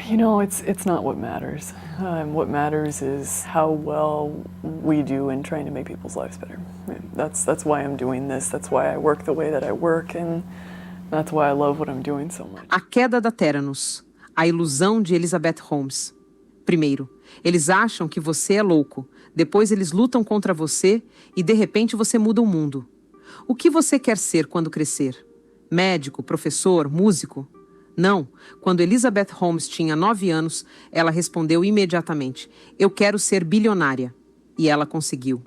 You know, it's not what matters. What matters is how well we do in trying to make people's lives better. That's why I'm doing this. That's why I work the way that I work, and that's why I love what I'm doing so much. A queda da Theranos. A ilusão de Elizabeth Holmes. Primeiro, eles acham que você é louco. Depois eles lutam contra você e de repente você muda o mundo. O que você quer ser quando crescer? Médico, professor, músico? Não. Quando Elizabeth Holmes tinha 9 anos, ela respondeu imediatamente: eu quero ser bilionária. E ela conseguiu.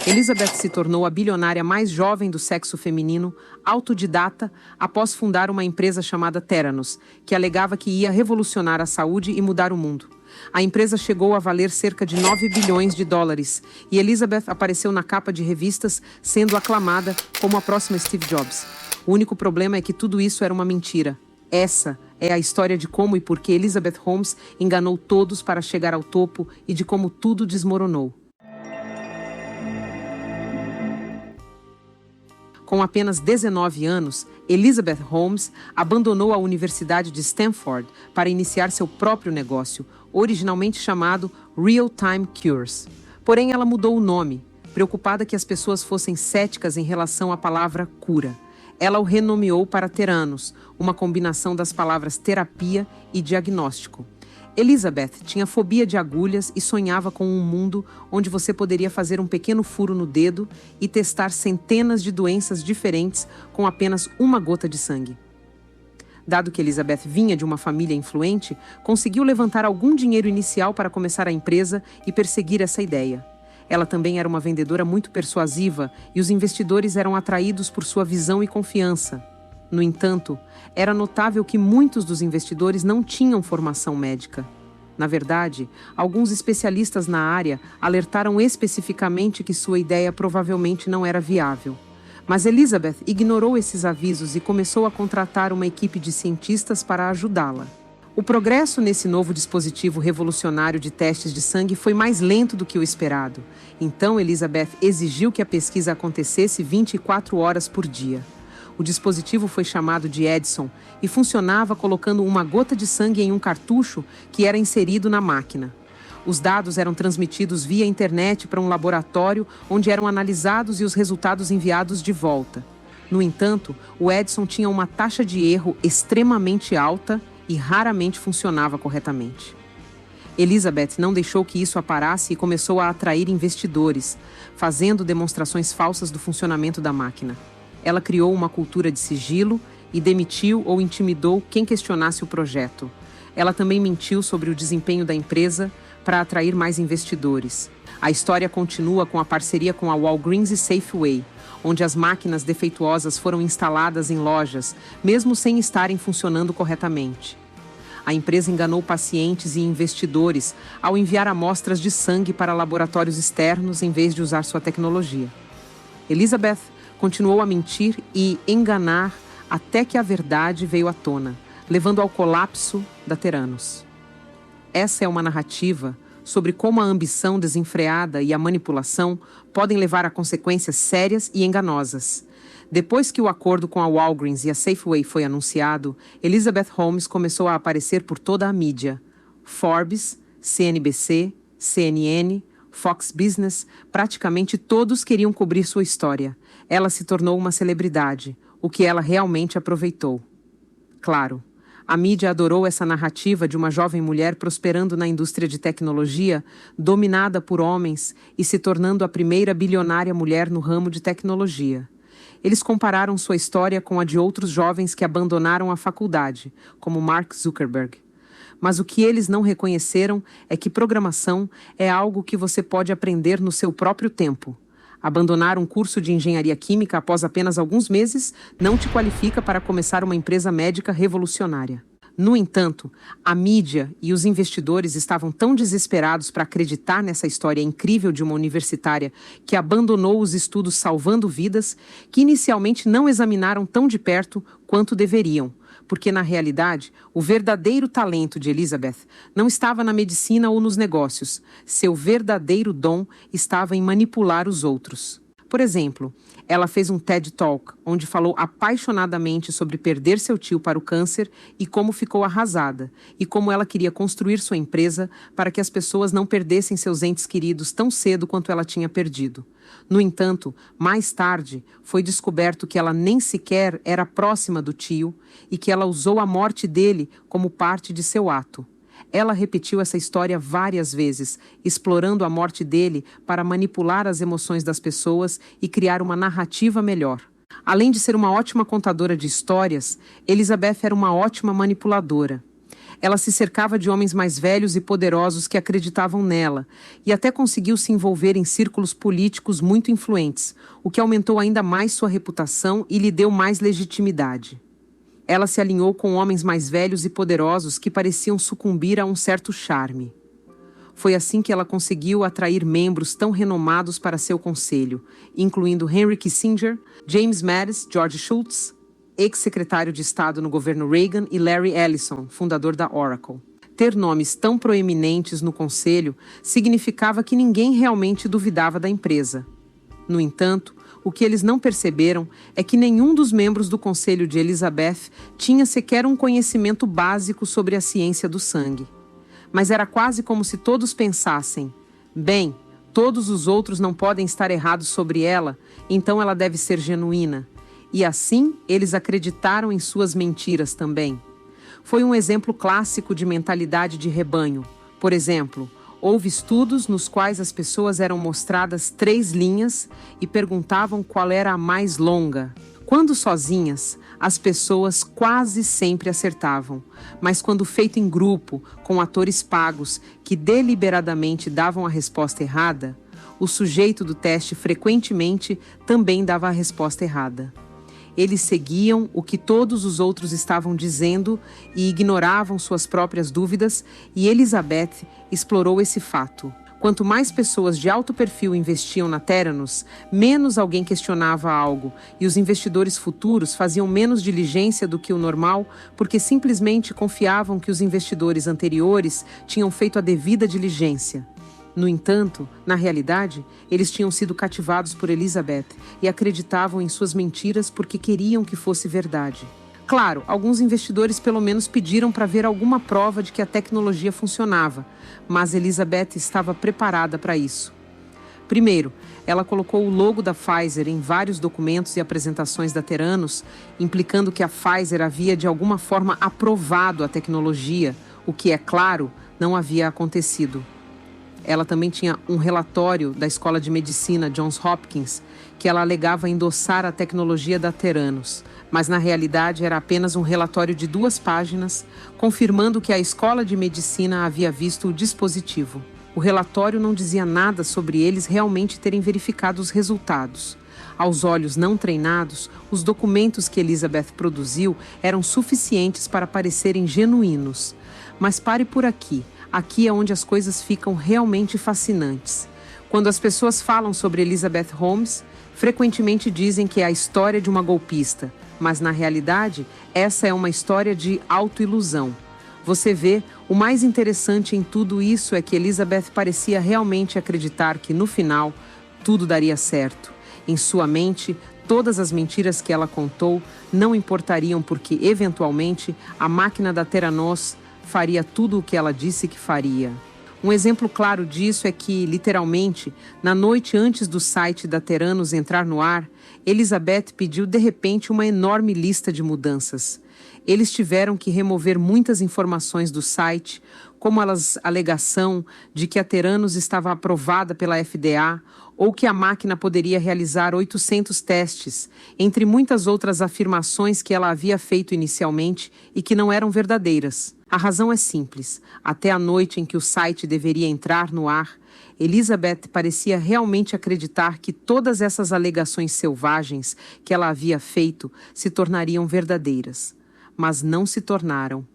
Elizabeth se tornou a bilionária mais jovem do sexo feminino, autodidata, após fundar uma empresa chamada Theranos, que alegava que ia revolucionar a saúde e mudar o mundo. A empresa chegou a valer cerca de 9 bilhões de dólares e Elizabeth apareceu na capa de revistas, sendo aclamada como a próxima Steve Jobs. O único problema é que tudo isso era uma mentira. Essa é a história de como e por que Elizabeth Holmes enganou todos para chegar ao topo e de como tudo desmoronou. Com apenas 19 anos, Elizabeth Holmes abandonou a Universidade de Stanford para iniciar seu próprio negócio, originalmente chamado Real Time Cures. Porém, ela mudou o nome, preocupada que as pessoas fossem céticas em relação à palavra cura. Ela o renomeou para Theranos, uma combinação das palavras terapia e diagnóstico. Elizabeth tinha fobia de agulhas e sonhava com um mundo onde você poderia fazer um pequeno furo no dedo e testar centenas de doenças diferentes com apenas uma gota de sangue. Dado que Elizabeth vinha de uma família influente, conseguiu levantar algum dinheiro inicial para começar a empresa e perseguir essa ideia. Ela também era uma vendedora muito persuasiva e os investidores eram atraídos por sua visão e confiança. No entanto, era notável que muitos dos investidores não tinham formação médica. Na verdade, alguns especialistas na área alertaram especificamente que sua ideia provavelmente não era viável. Mas Elizabeth ignorou esses avisos e começou a contratar uma equipe de cientistas para ajudá-la. O progresso nesse novo dispositivo revolucionário de testes de sangue foi mais lento do que o esperado. Então, Elizabeth exigiu que a pesquisa acontecesse 24 horas por dia. O dispositivo foi chamado de Edison e funcionava colocando uma gota de sangue em um cartucho que era inserido na máquina. Os dados eram transmitidos via internet para um laboratório onde eram analisados e os resultados enviados de volta. No entanto, o Edison tinha uma taxa de erro extremamente alta e raramente funcionava corretamente. Elizabeth não deixou que isso a parasse e começou a atrair investidores, fazendo demonstrações falsas do funcionamento da máquina. Ela criou uma cultura de sigilo e demitiu ou intimidou quem questionasse o projeto. Ela também mentiu sobre o desempenho da empresa para atrair mais investidores. A história continua com a parceria com a Walgreens e Safeway, onde as máquinas defeituosas foram instaladas em lojas, mesmo sem estarem funcionando corretamente. A empresa enganou pacientes e investidores ao enviar amostras de sangue para laboratórios externos em vez de usar sua tecnologia. Elizabeth continuou a mentir e enganar até que a verdade veio à tona, levando ao colapso da Theranos. Essa é uma narrativa sobre como a ambição desenfreada e a manipulação podem levar a consequências sérias e enganosas. Depois que o acordo com a Walgreens e a Safeway foi anunciado, Elizabeth Holmes começou a aparecer por toda a mídia. Forbes, CNBC, CNN, Fox Business, praticamente todos queriam cobrir sua história. Ela se tornou uma celebridade, o que ela realmente aproveitou. Claro, a mídia adorou essa narrativa de uma jovem mulher prosperando na indústria de tecnologia, dominada por homens e se tornando a primeira bilionária mulher no ramo de tecnologia. Eles compararam sua história com a de outros jovens que abandonaram a faculdade, como Mark Zuckerberg. Mas o que eles não reconheceram é que programação é algo que você pode aprender no seu próprio tempo. Abandonar um curso de engenharia química após apenas alguns meses não te qualifica para começar uma empresa médica revolucionária. No entanto, a mídia e os investidores estavam tão desesperados para acreditar nessa história incrível de uma universitária que abandonou os estudos salvando vidas, que inicialmente não examinaram tão de perto quanto deveriam, porque na realidade, o verdadeiro talento de Elizabeth não estava na medicina ou nos negócios. Seu verdadeiro dom estava em manipular os outros. Por exemplo, ela fez um TED Talk, onde falou apaixonadamente sobre perder seu tio para o câncer e como ficou arrasada, e como ela queria construir sua empresa para que as pessoas não perdessem seus entes queridos tão cedo quanto ela tinha perdido. No entanto, mais tarde, foi descoberto que ela nem sequer era próxima do tio e que ela usou a morte dele como parte de seu ato. Ela repetiu essa história várias vezes, explorando a morte dele para manipular as emoções das pessoas e criar uma narrativa melhor. Além de ser uma ótima contadora de histórias, Elizabeth era uma ótima manipuladora. Ela se cercava de homens mais velhos e poderosos que acreditavam nela, e até conseguiu se envolver em círculos políticos muito influentes, o que aumentou ainda mais sua reputação e lhe deu mais legitimidade. Ela se alinhou com homens mais velhos e poderosos que pareciam sucumbir a um certo charme. Foi assim que ela conseguiu atrair membros tão renomados para seu conselho, incluindo Henry Kissinger, James Mattis, George Shultz, ex-secretário de Estado no governo Reagan, e Larry Ellison, fundador da Oracle. Ter nomes tão proeminentes no conselho significava que ninguém realmente duvidava da empresa. No entanto, o que eles não perceberam é que nenhum dos membros do conselho de Elizabeth tinha sequer um conhecimento básico sobre a ciência do sangue. Mas era quase como se todos pensassem: bem, todos os outros não podem estar errados sobre ela, então ela deve ser genuína. E assim, eles acreditaram em suas mentiras também. Foi um exemplo clássico de mentalidade de rebanho. Por exemplo, houve estudos nos quais as pessoas eram mostradas 3 linhas e perguntavam qual era a mais longa. Quando sozinhas, as pessoas quase sempre acertavam, mas quando feito em grupo, com atores pagos que deliberadamente davam a resposta errada, o sujeito do teste frequentemente também dava a resposta errada. Eles seguiam o que todos os outros estavam dizendo e ignoravam suas próprias dúvidas, e Elizabeth explorou esse fato. Quanto mais pessoas de alto perfil investiam na Theranos, menos alguém questionava algo, e os investidores futuros faziam menos diligência do que o normal, porque simplesmente confiavam que os investidores anteriores tinham feito a devida diligência. No entanto, na realidade, eles tinham sido cativados por Elizabeth e acreditavam em suas mentiras porque queriam que fosse verdade. Claro, alguns investidores pelo menos pediram para ver alguma prova de que a tecnologia funcionava, mas Elizabeth estava preparada para isso. Primeiro, ela colocou o logo da Pfizer em vários documentos e apresentações da Theranos, implicando que a Pfizer havia de alguma forma aprovado a tecnologia, o que, é claro, não havia acontecido. Ela também tinha um relatório da Escola de Medicina Johns Hopkins que ela alegava endossar a tecnologia da Theranos, mas na realidade era apenas um relatório de 2 páginas, confirmando que a Escola de Medicina havia visto o dispositivo. O relatório não dizia nada sobre eles realmente terem verificado os resultados. Aos olhos não treinados, os documentos que Elizabeth produziu eram suficientes para parecerem genuínos. Mas pare por aqui. Aqui é onde as coisas ficam realmente fascinantes. Quando as pessoas falam sobre Elizabeth Holmes, frequentemente dizem que é a história de uma golpista, mas na realidade, essa é uma história de autoilusão. Você vê, o mais interessante em tudo isso é que Elizabeth parecia realmente acreditar que, no final, tudo daria certo. Em sua mente, todas as mentiras que ela contou não importariam porque, eventualmente, a máquina da Theranos faria tudo o que ela disse que faria. Um exemplo claro disso é que, literalmente, na noite antes do site da Theranos entrar no ar, Elizabeth pediu de repente uma enorme lista de mudanças. Eles tiveram que remover muitas informações do site, como a alegação de que a Theranos estava aprovada pela FDA ou que a máquina poderia realizar 800 testes, entre muitas outras afirmações que ela havia feito inicialmente e que não eram verdadeiras. A razão é simples. Até a noite em que o site deveria entrar no ar, Elizabeth parecia realmente acreditar que todas essas alegações selvagens que ela havia feito se tornariam verdadeiras. Mas não se tornaram.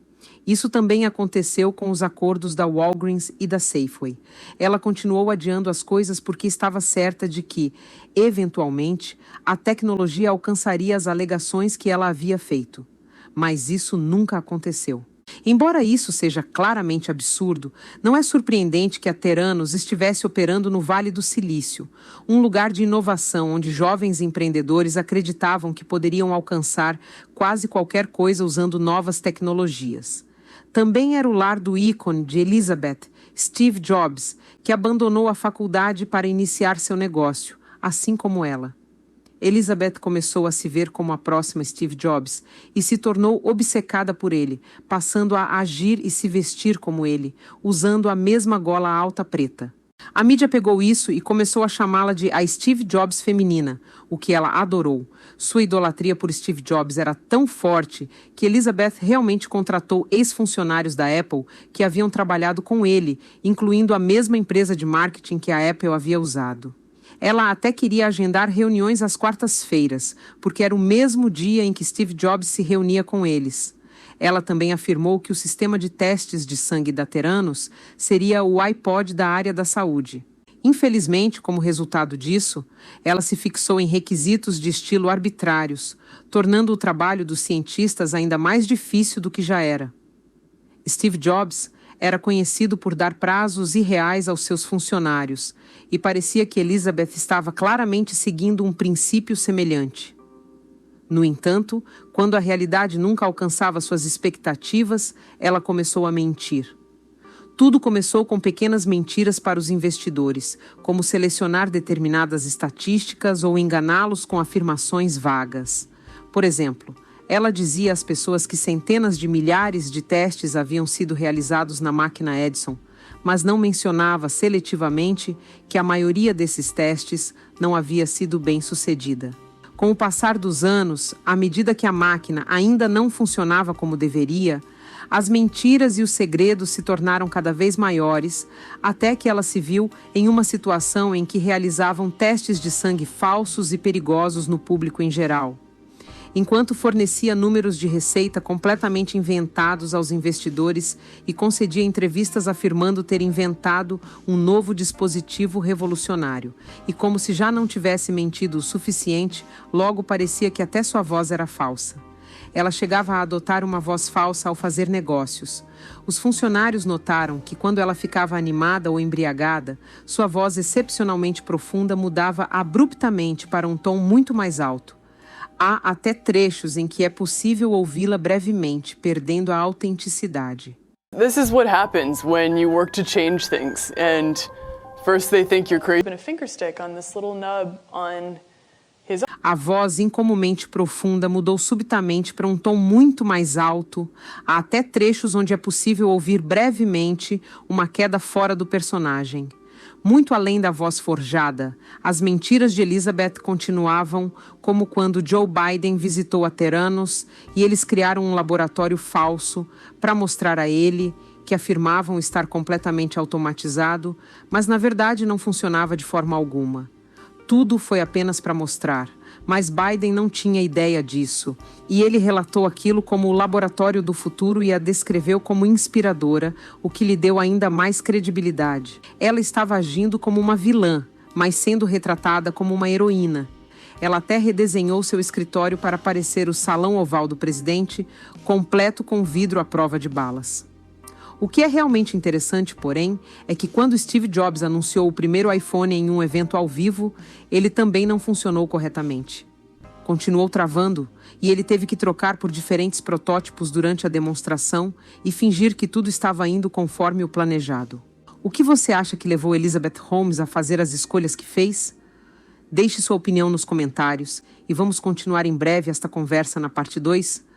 Isso também aconteceu com os acordos da Walgreens e da Safeway. Ela continuou adiando as coisas porque estava certa de que, eventualmente, a tecnologia alcançaria as alegações que ela havia feito. Mas isso nunca aconteceu. Embora isso seja claramente absurdo, não é surpreendente que a Theranos estivesse operando no Vale do Silício, um lugar de inovação onde jovens empreendedores acreditavam que poderiam alcançar quase qualquer coisa usando novas tecnologias. Também era o lar do ícone de Elizabeth, Steve Jobs, que abandonou a faculdade para iniciar seu negócio, assim como ela. Elizabeth começou a se ver como a próxima Steve Jobs e se tornou obcecada por ele, passando a agir e se vestir como ele, usando a mesma gola alta preta. A mídia pegou isso e começou a chamá-la de a Steve Jobs feminina, o que ela adorou. Sua idolatria por Steve Jobs era tão forte que Elizabeth realmente contratou ex-funcionários da Apple que haviam trabalhado com ele, incluindo a mesma empresa de marketing que a Apple havia usado. Ela até queria agendar reuniões às quartas-feiras, porque era o mesmo dia em que Steve Jobs se reunia com eles. Ela também afirmou que o sistema de testes de sangue da Theranos seria o iPod da área da saúde. Infelizmente, como resultado disso, ela se fixou em requisitos de estilo arbitrários, tornando o trabalho dos cientistas ainda mais difícil do que já era. Steve Jobs era conhecido por dar prazos irreais aos seus funcionários, e parecia que Elizabeth estava claramente seguindo um princípio semelhante. No entanto, quando a realidade nunca alcançava suas expectativas, ela começou a mentir. Tudo começou com pequenas mentiras para os investidores, como selecionar determinadas estatísticas ou enganá-los com afirmações vagas. Por exemplo, ela dizia às pessoas que centenas de milhares de testes haviam sido realizados na máquina Edison, mas não mencionava seletivamente que a maioria desses testes não havia sido bem-sucedida. Com o passar dos anos, à medida que a máquina ainda não funcionava como deveria, as mentiras e os segredos se tornaram cada vez maiores, até que ela se viu em uma situação em que realizavam testes de sangue falsos e perigosos no público em geral. Enquanto fornecia números de receita completamente inventados aos investidores e concedia entrevistas afirmando ter inventado um novo dispositivo revolucionário. E como se já não tivesse mentido o suficiente, logo parecia que até sua voz era falsa. Ela chegava a adotar uma voz falsa ao fazer negócios. Os funcionários notaram que quando ela ficava animada ou embriagada, sua voz excepcionalmente profunda mudava abruptamente para um tom muito mais alto. Há até trechos em que é possível ouvi-la brevemente, perdendo a autenticidade. This is what happens when you work to change things, and first they think you're crazy. A finger stick on this little nub on his. A voz incomumente profunda mudou subitamente para um tom muito mais alto. Há até trechos onde é possível ouvir brevemente uma queda fora do personagem. Muito além da voz forjada, as mentiras de Elizabeth continuavam, como quando Joe Biden visitou a Theranos e eles criaram um laboratório falso para mostrar a ele que afirmavam estar completamente automatizado, mas na verdade não funcionava de forma alguma. Tudo foi apenas para mostrar, mas Biden não tinha ideia disso, e ele relatou aquilo como o laboratório do futuro e a descreveu como inspiradora, o que lhe deu ainda mais credibilidade. Ela estava agindo como uma vilã, mas sendo retratada como uma heroína. Ela até redesenhou seu escritório para parecer o salão oval do presidente, completo com vidro à prova de balas. O que é realmente interessante, porém, é que quando Steve Jobs anunciou o primeiro iPhone em um evento ao vivo, ele também não funcionou corretamente. Continuou travando e ele teve que trocar por diferentes protótipos durante a demonstração e fingir que tudo estava indo conforme o planejado. O que você acha que levou Elizabeth Holmes a fazer as escolhas que fez? Deixe sua opinião nos comentários e vamos continuar em breve esta conversa na parte 2.